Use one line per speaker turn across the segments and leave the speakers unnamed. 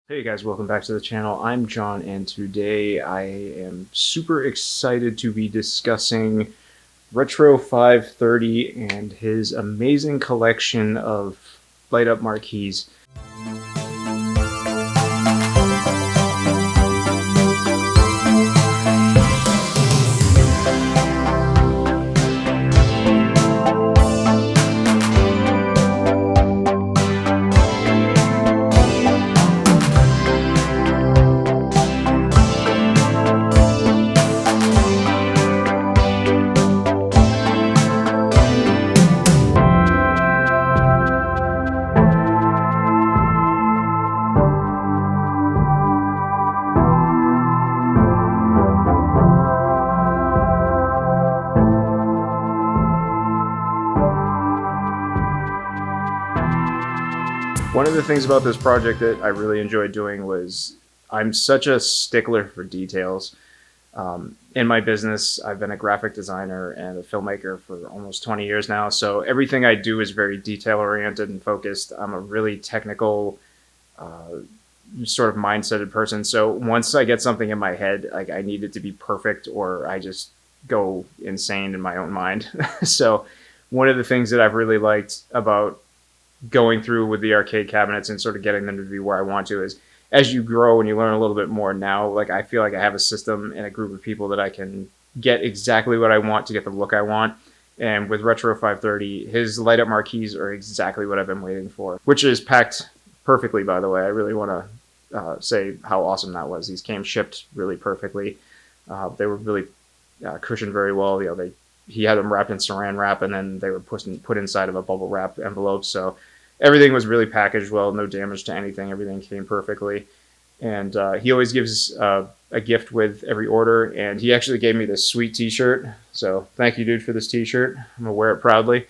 Hey guys, welcome back to the channel. I'm John, and today I am super excited to be discussing Retro530 and his amazing collection of light-up marquees. One of the things about this project that I really enjoyed doing was I'm such a stickler for details. In my business, I've been a graphic designer and a filmmaker for almost 20 years now, so everything I do is very detail-oriented and focused. I'm a really technical, sort of mindseted person, so once I get something in my head, like I need it to be perfect or I just go insane in my own mind. So one of the things that I've really liked about going through with the arcade cabinets and sort of getting them to be where I want to is as you grow and you learn a little bit more now, like I feel like I have a system and a group of people that I can get exactly what I want to get the look I want. And with Retro530, his light up marquees are exactly what I've been waiting for, which is packed perfectly, by the way. I really want to say how awesome that was. These came shipped really perfectly. They were really cushioned very well. You know, he had them wrapped in saran wrap, and then they were put inside of a bubble wrap envelope. So everything was really packaged well, no damage to anything. Everything came perfectly. And he always gives a gift with every order, and he actually gave me this sweet t-shirt. So thank you, dude, for this t-shirt. I'm going to wear it proudly.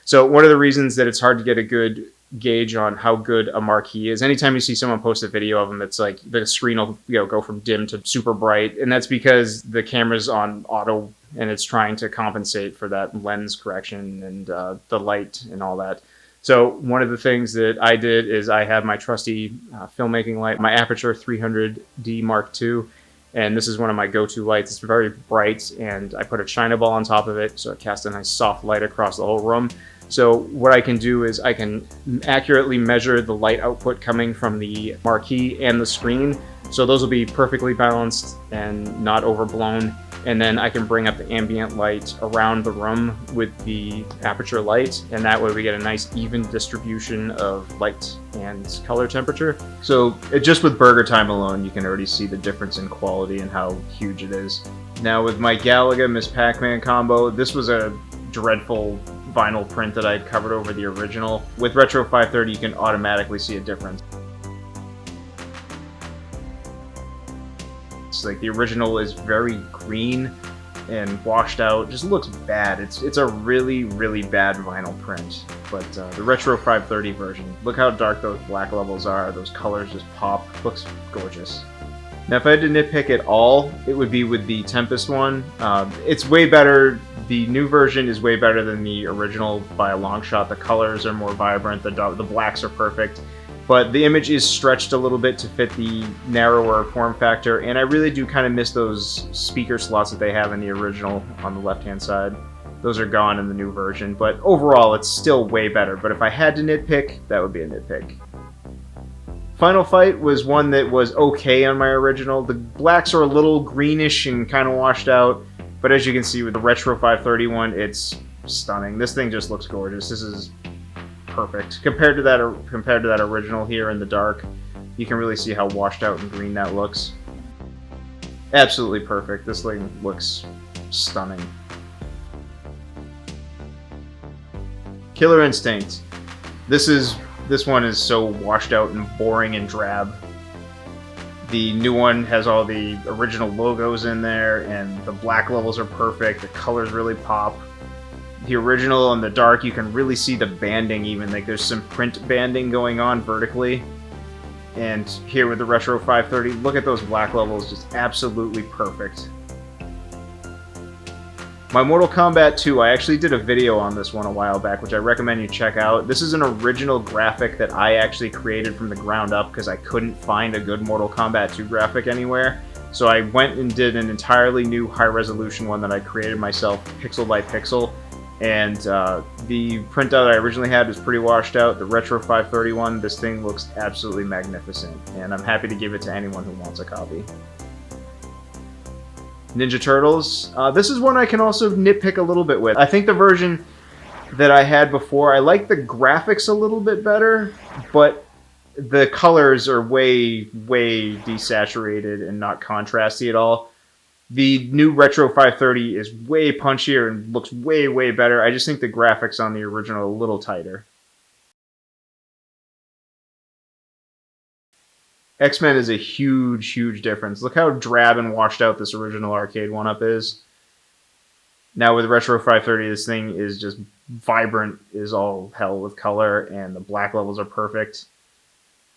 So one of the reasons that it's hard to get a good gauge on how good a marquee is, anytime you see someone post a video of them, it's like the screen will go from dim to super bright, and that's because the camera's on auto and it's trying to compensate for that lens correction and the light and all that. So one of the things that I did is I have my trusty filmmaking light, my Aperture 300D Mark II, and this is one of my go-to lights. It's very bright, and I put a China ball on top of it, so it casts a nice soft light across the whole room. So what I can do is I can accurately measure the light output coming from the marquee and the screen. So those will be perfectly balanced and not overblown. And then I can bring up the ambient light around the room with the aperture light, and that way we get a nice even distribution of light and color temperature. So just with burger time alone, you can already see the difference in quality and how huge it is. Now with my Galaga Miss Pac-Man combo, this was a dreadful vinyl print that I had covered over the original. With Retro530, you can automatically see a difference. Like the original is very green and washed out, just looks bad. It's a really bad vinyl print. But the Retro530 version, look how dark those black levels are. Those colors just pop. Looks gorgeous. Now if I had to nitpick at all, it would be with the Tempest one. It's way better. The new version is way better than the original by a long shot. The colors are more vibrant. The blacks are perfect. But the image is stretched a little bit to fit the narrower form factor, and I really do kind of miss those speaker slots that they have in the original on the left-hand side. Those are gone in the new version, but overall it's still way better. But if I had to nitpick, that would be a nitpick. Final Fight was one that was okay on my original. The blacks are a little greenish and kind of washed out, but as you can see with the Retro530 one, it's stunning. This thing just looks gorgeous. This is perfect compared to that original here in the dark. You can really see how washed out and green that looks. Absolutely perfect. This thing looks stunning. Killer Instinct. This one is so washed out and boring and drab. The new one has all the original logos in there, and the black levels are perfect. The colors really pop. The original in the dark, you can really see the banding even, like there's some print banding going on vertically. And here with the Retro530, look at those black levels, just absolutely perfect. My Mortal Kombat 2, I actually did a video on this one a while back, which I recommend you check out. This is an original graphic that I actually created from the ground up because I couldn't find a good Mortal Kombat 2 graphic anywhere. So I went and did an entirely new high-resolution one that I created myself, pixel by pixel. And the printout I originally had was pretty washed out. The Retro530 one, this thing looks absolutely magnificent. And I'm happy to give it to anyone who wants a copy. Ninja Turtles. This is one I can also nitpick a little bit with. I think the version that I had before, I like the graphics a little bit better, but the colors are way desaturated and not contrasty at all. The new Retro 530 is way punchier and looks way better. I just think the graphics on the original are a little tighter. X-Men is a huge difference. Look how drab and washed out this original arcade one-up is. Now with Retro 530, this thing is just vibrant as all hell with color, and the black levels are perfect.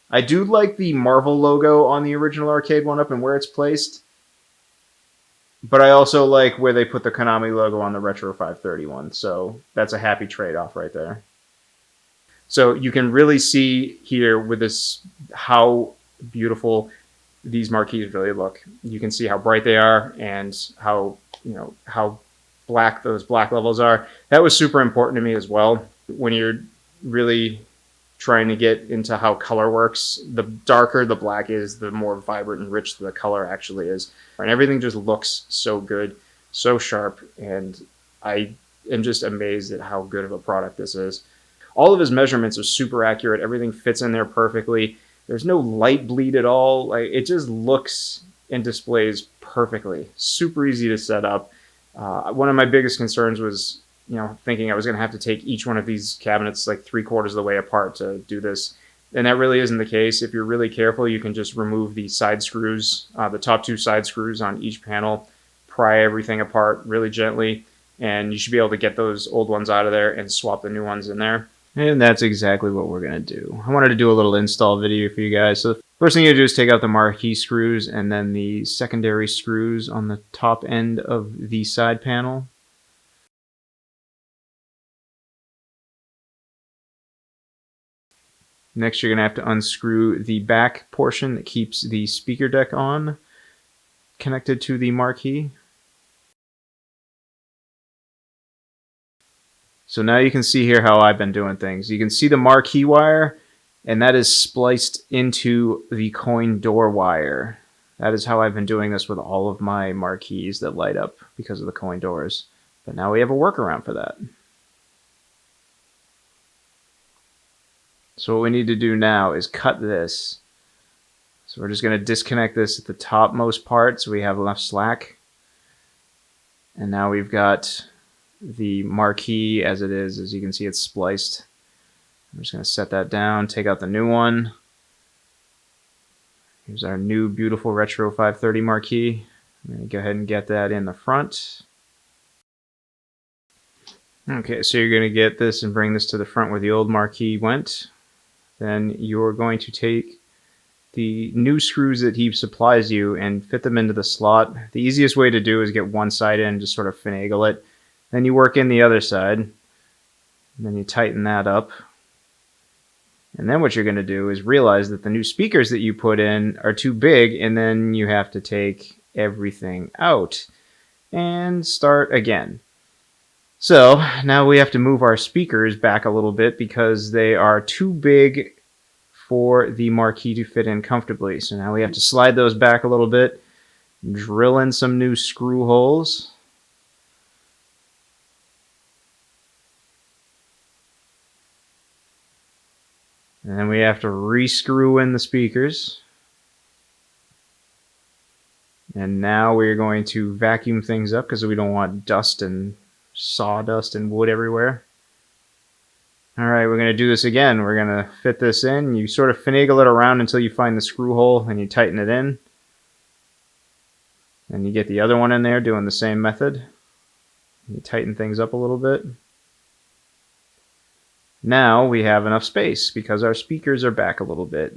I do like the Marvel logo on the original arcade one-up and where it's placed. But I also like where they put the Konami logo on the Retro 530 one, so that's a happy trade-off right there. So you can really see here with this how beautiful these marquees really look. You can see how bright they are and how, how black those black levels are. That was super important to me as well. When you're really trying to get into how color works, the darker the black is, the more vibrant and rich the color actually is. And everything just looks so good, so sharp, and I am just amazed at how good of a product this is. All of his measurements are super accurate. Everything fits in there perfectly. There's no light bleed at all. Like, it just looks and displays perfectly. Super easy to set up. One of my biggest concerns was, thinking I was going to have to take each one of these cabinets like 3/4 of the way apart to do this. And that really isn't the case. If you're really careful, you can just remove the side screws, the top 2 side screws on each panel, pry everything apart really gently, and you should be able to get those old ones out of there and swap the new ones in there. And that's exactly what we're going to do. I wanted to do a little install video for you guys. So the first thing you do is take out the marquee screws and then the secondary screws on the top end of the side panel. Next, you're going to have to unscrew the back portion that keeps the speaker deck on, connected to the marquee. So now you can see here how I've been doing things. You can see the marquee wire, and that is spliced into the coin door wire. That is how I've been doing this with all of my marquees that light up because of the coin doors. But now we have a workaround for that. So what we need to do now is cut this. So we're just going to disconnect this at the topmost part so we have enough slack. And now we've got the marquee as it is. As you can see, it's spliced. I'm just going to set that down, take out the new one. Here's our new beautiful Retro 530 marquee. I'm going to go ahead and get that in the front. Okay, so you're going to get this and bring this to the front where the old marquee went. Then you're going to take the new screws that he supplies you and fit them into the slot. The easiest way to do is get one side in, just sort of finagle it. Then you work in the other side. And then you tighten that up. And then what you're going to do is realize that the new speakers that you put in are too big, and then you have to take everything out and start again. So now we have to move our speakers back a little bit because they are too big for the marquee to fit in comfortably. So now we have to slide those back a little bit, drill in some new screw holes. And then we have to re-screw in the speakers. And now we're going to vacuum things up because we don't want dust and sawdust and wood everywhere. Alright, we're going to do this again. We're going to fit this in. You sort of finagle it around until you find the screw hole and you tighten it in. And you get the other one in there doing the same method. You tighten things up a little bit. Now we have enough space because our speakers are back a little bit.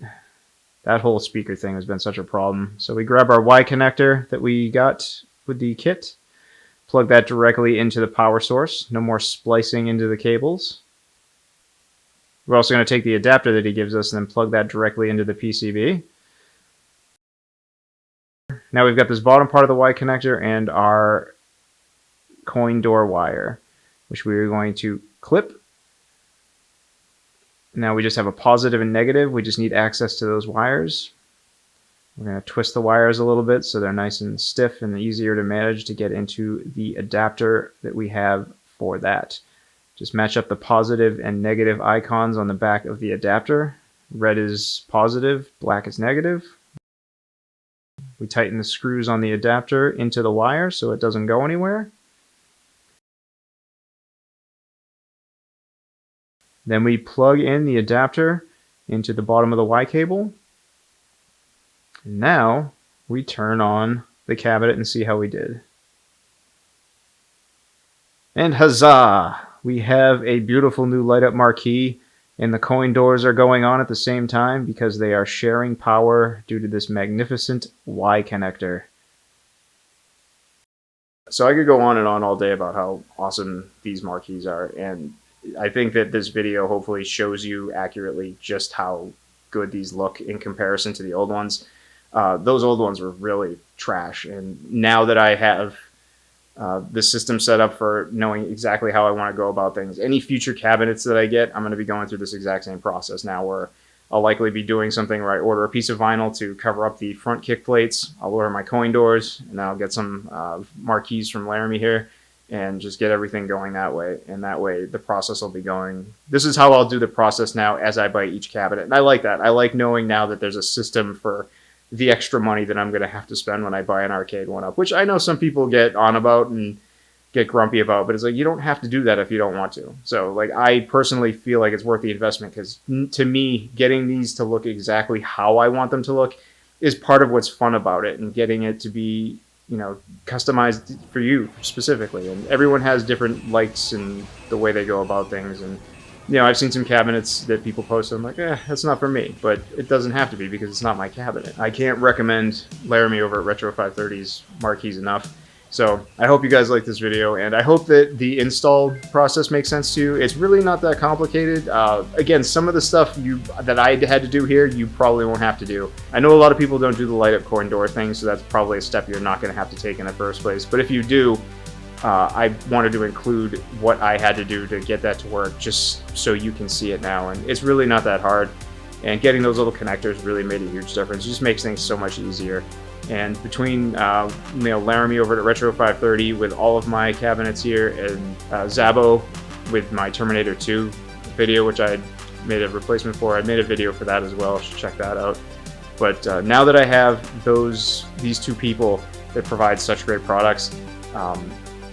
That whole speaker thing has been such a problem. So we grab our Y connector that we got with the kit, Plug that directly into the power source. No more splicing into the cables. We're also going to take the adapter that he gives us and then plug that directly into the PCB. Now we've got this bottom part of the Y connector and our coin door wire, which we are going to clip. Now we just have a positive and negative. We just need access to those wires. We're going to twist the wires a little bit so they're nice and stiff and easier to manage to get into the adapter that we have for that. Just match up the positive and negative icons on the back of the adapter. Red is positive, black is negative. We tighten the screws on the adapter into the wire so it doesn't go anywhere. Then we plug in the adapter into the bottom of the Y cable. And now we turn on the cabinet and see how we did. And huzzah! We have a beautiful new light up marquee, and the coin doors are going on at the same time because they are sharing power due to this magnificent Y connector. So I could go on and on all day about how awesome these marquees are, and I think that this video hopefully shows you accurately just how good these look in comparison to the old ones. Those old ones were really trash, and now that I have the system set up for knowing exactly how I want to go about things, any future cabinets that I get, I'm going to be going through this exact same process now, where I'll likely be doing something where I order a piece of vinyl to cover up the front kick plates. I'll order my coin doors, and I'll get some marquees from Laramie here, and just get everything going that way. And that way the process will be going. This is how I'll do the process now as I buy each cabinet. And I like that. I like knowing now that there's a system for the extra money that I'm going to have to spend when I buy an arcade one-up, which I know some people get on about and get grumpy about, but it's like, you don't have to do that if you don't want to. So like, I personally feel like it's worth the investment, because to me, getting these to look exactly how I want them to look is part of what's fun about it, and getting it to be, you know, customized for you specifically. And everyone has different likes and the way they go about things. And, you know, I've seen some cabinets that people post, and I'm like, that's not for me. But it doesn't have to be, because it's not my cabinet. I can't recommend Laramie over at Retro530's marquees enough. So I hope you guys like this video, and I hope that the install process makes sense to you. It's really not that complicated. Again, some of the stuff that I had to do here, you probably won't have to do. I know a lot of people don't do the light up coin door thing, so that's probably a step you're not going to have to take in the first place. But if you do, I wanted to include what I had to do to get that to work, just so you can see it now. And it's really not that hard. And getting those little connectors really made a huge difference. It just makes things so much easier. And between Laramie over at Retro530 with all of my cabinets here, and Zabo with my Terminator 2 video, which I made a replacement for. I made a video for that as well. You should check that out. But now that I have these two people that provide such great products,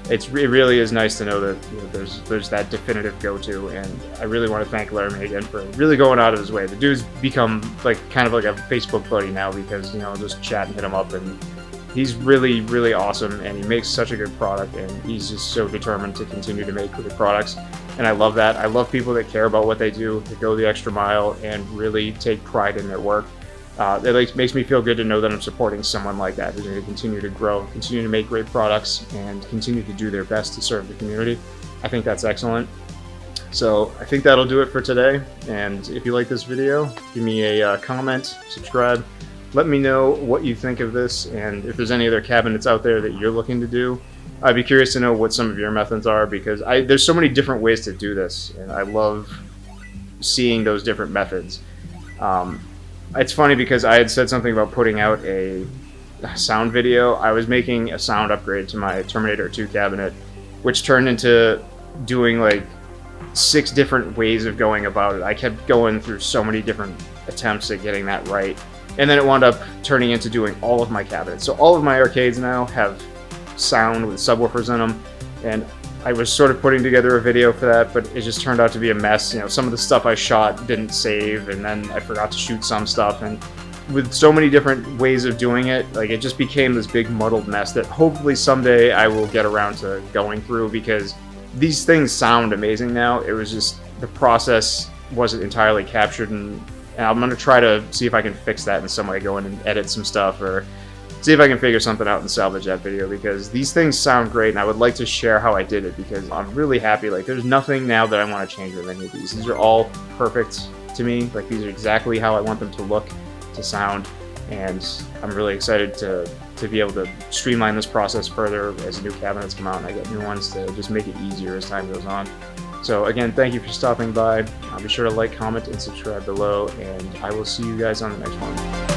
it really is nice to know that, you know, there's that definitive go-to. And I really want to thank Laramie again for really going out of his way. The dude's become like kind of like a Facebook buddy now, because, you know, I'll just chat and hit him up, and he's really, really awesome, and he makes such a good product, and he's just so determined to continue to make good products. And I love that. I love people that care about what they do, that go the extra mile, and really take pride in their work. It makes me feel good to know that I'm supporting someone like that, who's going to continue to grow, continue to make great products, and continue to do their best to serve the community. I think that's excellent. So I think that'll do it for today. And if you like this video, give me a comment, subscribe. Let me know what you think of this, and if there's any other cabinets out there that you're looking to do. I'd be curious to know what some of your methods are, because there's so many different ways to do this, and I love seeing those different methods. It's funny, because I had said something about putting out a sound video. I was making a sound upgrade to my Terminator 2 cabinet, which turned into doing like 6 different ways of going about it. I kept going through so many different attempts at getting that right. And then it wound up turning into doing all of my cabinets. So all of my arcades now have sound with subwoofers in them. And I was sort of putting together a video for that, but it just turned out to be a mess. You know, some of the stuff I shot didn't save, and then I forgot to shoot some stuff. And with so many different ways of doing it, like, it just became this big muddled mess that hopefully someday I will get around to going through, because these things sound amazing now. It was just the process wasn't entirely captured, and I'm going to try to see if I can fix that in some way, go in and edit some stuff, or see if I can figure something out and salvage that video, because these things sound great and I would like to share how I did it, because I'm really happy. Like, there's nothing now that I want to change with any of these. These are all perfect to me. Like, these are exactly how I want them to look, to sound, and I'm really excited to be able to streamline this process further as new cabinets come out and I get new ones, to just make it easier as time goes on. So again, thank you for stopping by. Be sure to like, comment, and subscribe below, and I will see you guys on the next one.